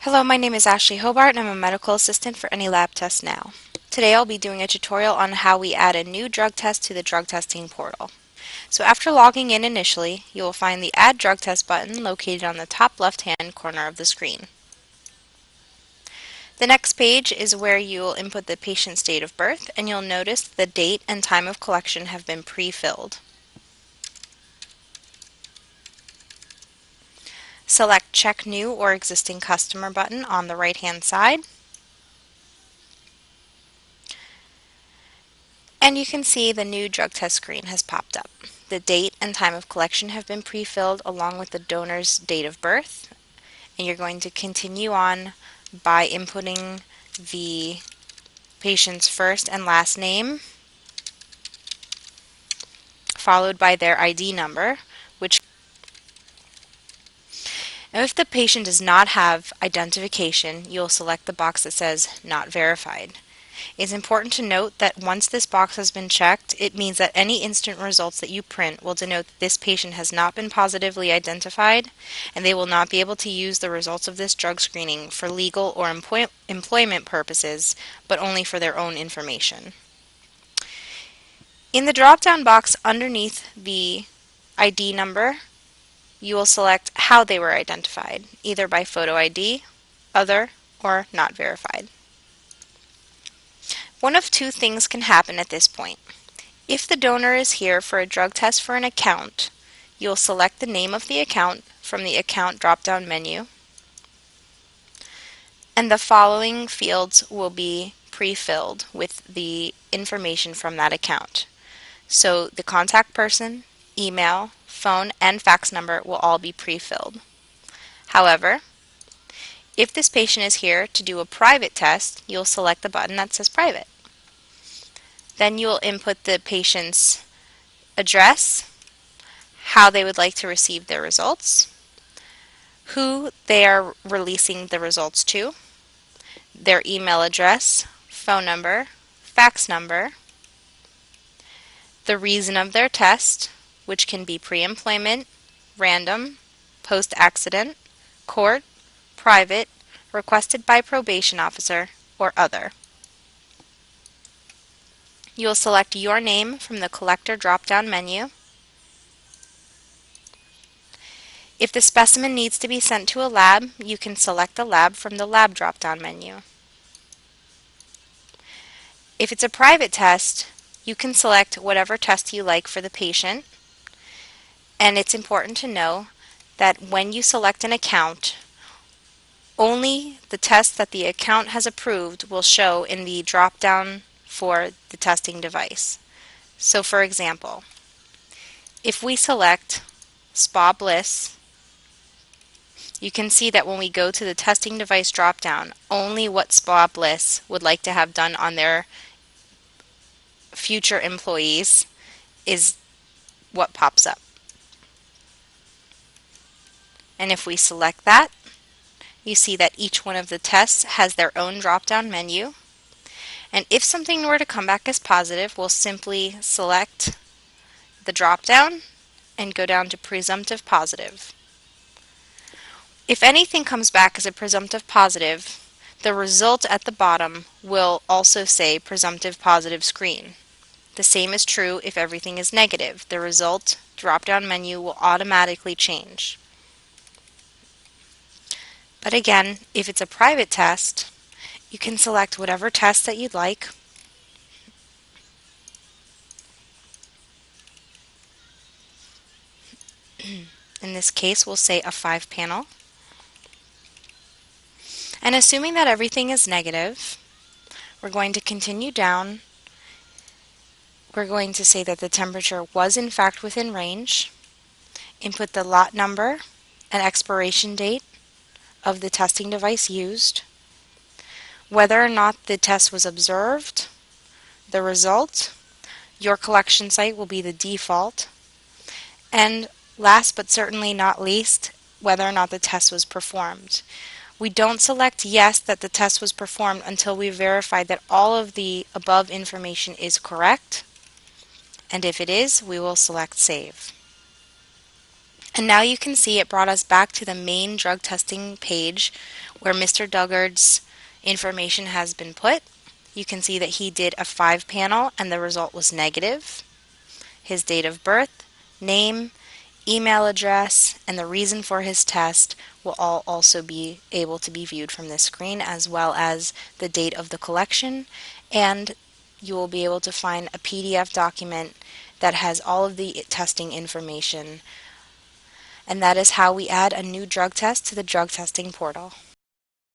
Hello, my name is Ashley Hobart and I'm a medical assistant for Any Lab Test Now. Today I'll be doing a tutorial on how we add a new drug test to the drug testing portal. So after logging in initially, you will find the Add Drug Test button located on the top left-hand corner of the screen. The next page is where you will input the patient's date of birth, and you'll notice the date and time of collection have been pre-filled. Select Check New or Existing Customer button on the right-hand side. And you can see the new drug test screen has popped up. The date and time of collection have been pre-filled along with the donor's date of birth. And you're going to continue on by inputting the patient's first and last name, followed by their ID number, which if the patient does not have identification, you'll select the box that says Not Verified. It's important to note that once this box has been checked, it means that any instant results that you print will denote that this patient has not been positively identified, and they will not be able to use the results of this drug screening for legal or employment purposes, but only for their own information. In the drop-down box underneath the ID number, you will select how they were identified, either by photo ID, other, or not verified. One of two things can happen at this point. If the donor is here for a drug test for an account, you'll select the name of the account from the Account drop-down menu, and the following fields will be pre-filled with the information from that account. So the contact person, email, phone, and fax number will all be pre-filled. However, if this patient is here to do a private test, you'll select the button that says Private. Then you will input the patient's address, how they would like to receive their results, who they are releasing the results to, their email address, phone number, fax number, the reason of their test, which can be pre-employment, random, post-accident, court, private, requested by probation officer, or other. You will select your name from the Collector drop-down menu. If the specimen needs to be sent to a lab, you can select the lab from the Lab drop-down menu. If it's a private test, you can select whatever test you like for the patient. And it's important to know that when you select an account, only the test that the account has approved will show in the drop-down for the testing device. So for example, if we select Spa Bliss, you can see that when we go to the testing device drop-down, only what Spa Bliss would like to have done on their future employees is what pops up. And if we select that, you see that each one of the tests has their own drop-down menu. And if something were to come back as positive, we'll simply select the drop-down and go down to Presumptive Positive. If anything comes back as a presumptive positive, the result at the bottom will also say Presumptive Positive Screen. The same is true if everything is negative. The result drop-down menu will automatically change. But again, if it's a private test, you can select whatever test that you'd like. In this case, we'll say a 5-panel. And assuming that everything is negative, we're going to continue down. We're going to say that the temperature was in fact within range, input the lot number and expiration date of the testing device used, whether or not the test was observed, the result, your collection site will be the default, and last but certainly not least, whether or not the test was performed. We don't select yes that the test was performed until we verify that all of the above information is correct, and if it is, we will select Save. And now you can see it brought us back to the main drug testing page where Mr. Duggard's information has been put. You can see that he did a 5-panel and the result was negative. His date of birth, name, email address, and the reason for his test will all also be able to be viewed from this screen, as well as the date of the collection, and you will be able to find a PDF document that has all of the testing information. And that is how we add a new drug test to the drug testing portal.